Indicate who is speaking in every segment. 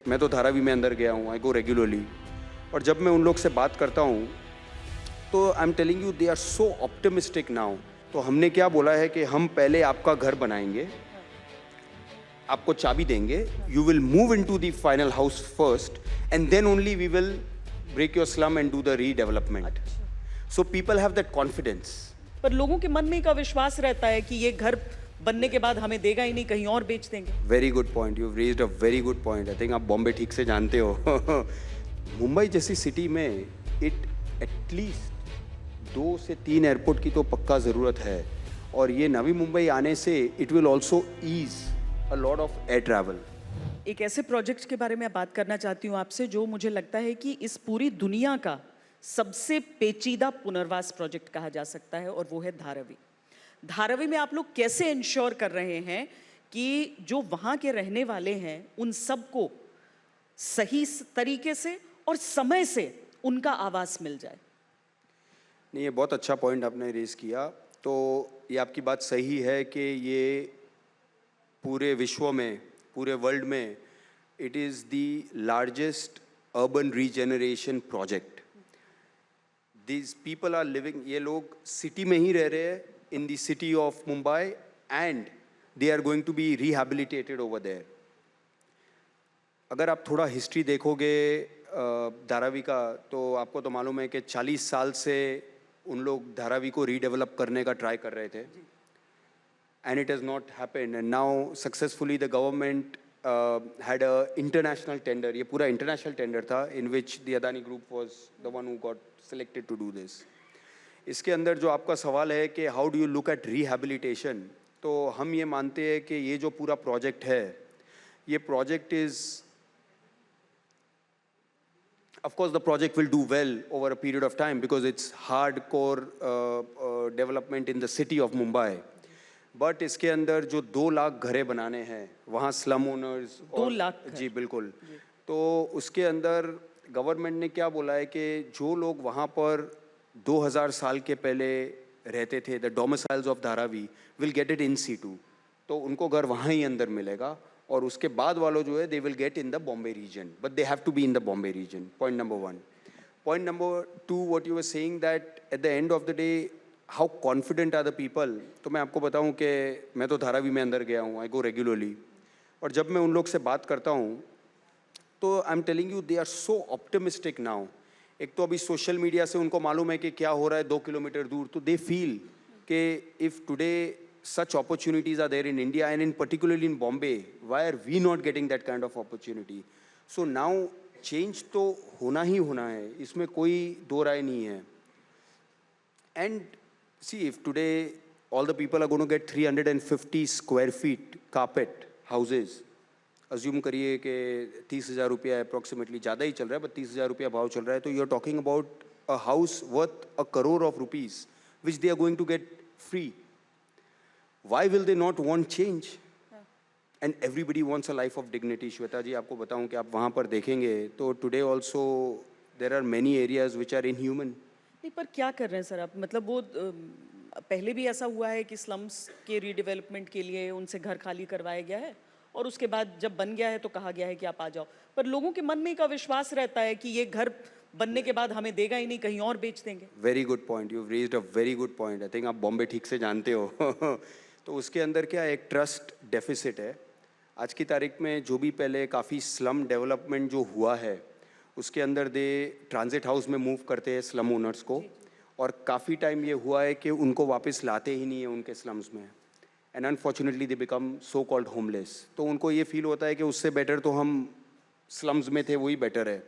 Speaker 1: मैं तो धारावी में अंदर गया हूँ, आई गो रेगुलरली। और जब मैं उन लोग से बात करता हूँ तो I am telling you they are so optimistic now. तो हमने क्या बोला है कि हम पहले आपका घर बनाएंगे, आपको चाबी देंगे, you will move into the final house first and then only we will break your slum and do the redevelopment. So people have that confidence.
Speaker 2: पर लोगों के मन में का विश्वास रहता है कि ये घर बनने के बाद हमें देगा ही नहीं, कहीं और बेच देंगे।
Speaker 1: Very good point, you raised a very good point. I think आप बॉम्बे ठीक से जानते हो। मुंबई जैसी सिटी में इट एटलीस्ट 2 से 3 एयरपोर्ट की तो पक्का ज़रूरत है, और ये नवी मुंबई आने से it will also ease a lot of air travel.
Speaker 2: एक ऐसे प्रोजेक्ट के बारे में बात करना चाहती हूँ आपसे जो मुझे लगता है कि इस पूरी दुनिया का सबसे पेचीदा पुनर्वास प्रोजेक्ट कहा जा सकता है, और वो है धारावी। धारावी में आप लोग कैसे इंश्योर कर रहे हैं कि जो वहाँ के रहने वाले हैं उन सबको सही तरीके से और समय से उनका आवास मिल जाए?
Speaker 1: नहीं, ये बहुत अच्छा पॉइंट आपने रेज किया। तो ये आपकी बात सही है कि ये पूरे विश्व में, पूरे वर्ल्ड में it is the largest urban regeneration project. These people are living, ये लोग सिटी में ही रह रहे हैं in the city of Mumbai and they are going to be rehabilitated over there. अगर आप थोड़ा हिस्ट्री देखोगे धारावी का, तो आपको तो मालूम है कि 40 साल से उन लोग धारावी को रीडेवलप करने का ट्राई कर रहे थे, and it has not happened, and now successfully the government had a international tender, ये पूरा international tender था, in which the Adani group was the one who got selected to do this. इसके अंदर जो आपका सवाल है कि how do you look at rehabilitation, तो हम ये मानते हैं कि ये जो पूरा प्रोजेक्ट है, ये project is, of course the project will do well over a period of time because it's hardcore development in the city of Mumbai. But इसके अंदर जो 2 लाख घरें बनाने हैं वहाँ स्लम ओनर्स
Speaker 2: 2 लाख?
Speaker 1: जी बिल्कुल। तो उसके अंदर गवर्नमेंट ने क्या बोला है कि जो लोग वहाँ पर 2000 साल के पहले रहते थे, the domiciles of Dharavi will get it in situ, तो उनको घर वहाँ ही अंदर मिलेगा। और उसके बाद वालों जो है they will get in the Bombay region, but they have to be in the Bombay region. Point number 1। Point number 2, what you were saying that at the end of the day how confident are the people. तो मैं आपको बताऊं कि मैं तो धारावी में अंदर गया हूं, आई गो रेगुलरली। और जब मैं उन लोग से बात करता हूं तो I am telling you they are so optimistic now. एक तो अभी सोशल मीडिया से उनको मालूम है कि क्या हो रहा है 2 किलोमीटर दूर, तो दे फील कि if today such opportunities are there in India and in particularly in Bombay, why are we not getting that kind of opportunity? So now change तो होना ही होना है, इसमें कोई दो राय नहीं है। And see, if today all the people are going to get 350 square feet carpet houses, assume करिए कि 30,000 रुपया approximately, ज़्यादा ही चल रहा है, but 30,000 रुपया भाव चल रहा है, तो you're talking about a house worth 1 crore of rupees which they are going to get free. Why will they not want change? And everybody wants a life of dignity. Shweta जी, आपको बताऊं कि आप वहाँ पर देखेंगे तो today also there are many areas which are inhuman.
Speaker 2: नहीं, पर क्या कर रहे हैं सर आप? मतलब वो पहले भी ऐसा हुआ है कि स्लम्स के रीडेवलपमेंट के लिए उनसे घर खाली करवाया गया है, और उसके बाद जब बन गया है तो कहा गया है कि आप आ जाओ, पर लोगों के मन में का विश्वास रहता है कि ये घर बनने के बाद हमें देगा ही नहीं, कहीं और बेच देंगे।
Speaker 1: Very good point, you raised a very good point. I think आप बॉम्बे ठीक से जानते हो। तो उसके अंदर क्या एक ट्रस्ट डेफिसिट है। आज की तारीख में जो भी पहले काफ़ी स्लम डेवलपमेंट जो हुआ है उसके अंदर दे ट्रांजिट हाउस में मूव करते हैं स्लम ओनर्स को, और काफ़ी टाइम ये हुआ है कि उनको वापस लाते ही नहीं है उनके स्लम्स में, and unfortunately they become so called homeless. तो उनको ये फील होता है कि उससे बेटर तो हम स्लम्स में थे, वही बेटर है।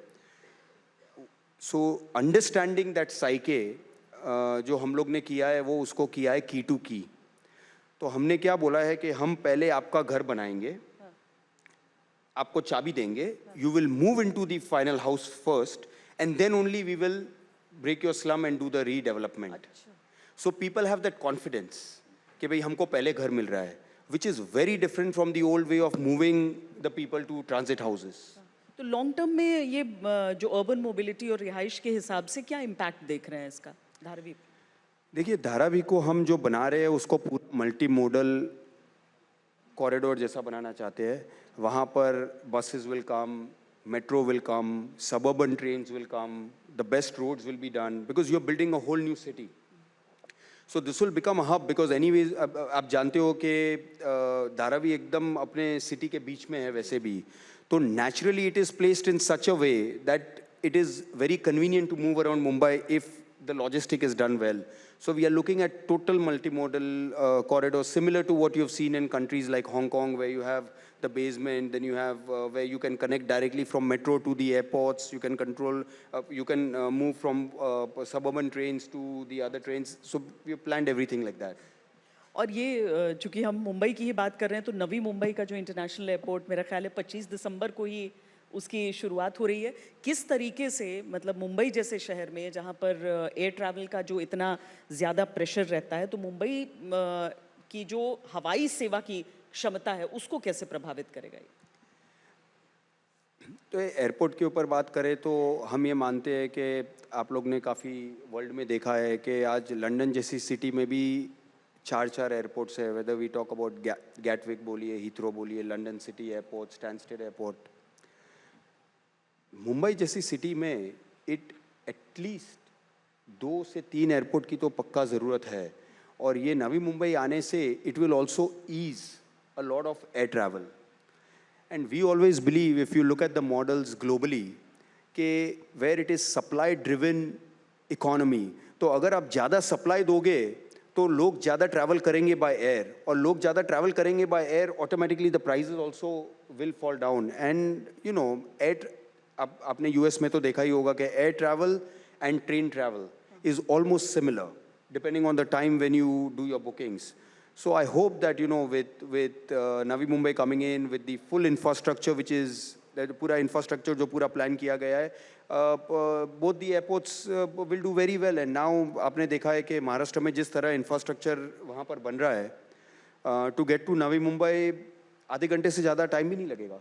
Speaker 1: सो अंडरस्टैंडिंग दैट साइके जो हम लोग ने किया है वो उसको किया है की टू की। तो हमने क्या बोला है कि हम पहले आपका घर बनाएंगे, आपको चाबी देंगे, you will move into the final house first and then only we will break your slum and do the redevelopment. So people have that confidence कि भाई हमको पहले घर मिल रहा है, which is very different from the old way of moving the people to transit houses.
Speaker 2: तो long term में ये जो अर्बन मोबिलिटी और रिहाइश के हिसाब से क्या इम्पैक्ट देख रहे हैं इसका धारावी?
Speaker 1: देखिए, धारावी को हम जो बना रहे हैं उसको पूरा मल्टी मोडल कॉरिडोर जैसा बनाना चाहते हैं। वहाँ पर buses will come, metro will come, suburban trains will come, the best roads will be done because you're building a whole new city. So this will become a hub because anyways आप जानते हो कि धारावी एकदम अपने city के बीच में है वैसे भी, तो naturally it is placed in such a way that it is very convenient to move around Mumbai if the logistic is done well. So we are looking at total multimodal corridors similar to what you've seen in countries like Hong Kong, where you have the basement, then you have where you can connect directly from metro to the airports, you can control, you can move from suburban trains to the other trains. So we planned everything like that.
Speaker 2: और ये चूंकि हम मुंबई की ही बात कर रहे हैं तो नवी मुंबई का जो इंटरनेशनल एयरपोर्ट मेरा ख्याल है 25 दिसंबर को ही उसकी शुरुआत हो रही है। किस तरीके से मतलब मुंबई जैसे शहर में जहाँ पर एयर ट्रैवल का जो इतना ज़्यादा प्रेशर रहता है, तो मुंबई की जो हवाई सेवा की क्षमता है उसको कैसे प्रभावित करेगा ये?
Speaker 1: तो एयरपोर्ट के ऊपर बात करें तो हम ये मानते हैं कि आप लोग ने काफ़ी वर्ल्ड में देखा है कि आज लंदन जैसी सिटी में भी चार एयरपोर्ट्स है, whether we talk about Gatwick बोलिए, हीथ्रो बोलिए, London City Airport, Stansted Airport. Mumbai जैसी सिटी में इट एटलीस्ट 2 से 3 एयरपोर्ट की तो पक्का ज़रूरत है, और ये नवी मुंबई आने से it will also ease a lot of air travel. And we always believe if you look at the models globally कि where it is supply driven economy, तो अगर आप ज़्यादा सप्लाई दोगे तो लोग ज़्यादा ट्रैवल करेंगे बाय एयर, और लोग ज़्यादा ट्रैवल करेंगे by air, automatically the prices also will fall down. And you know air, आपने यूएस में तो देखा ही होगा कि air travel and train travel is almost similar depending on the time when you do your bookings. So I hope that, you know, with Navi Mumbai coming in with the full infrastructure, which is the पूरा infrastructure जो पूरा plan किया गया है, both the airports will do very well. And now आपने देखा है कि महाराष्ट्र में जिस तरह infrastructure वहाँ पर बन रहा है, to get to Navi Mumbai आधे घंटे से ज़्यादा time भी नहीं लगेगा।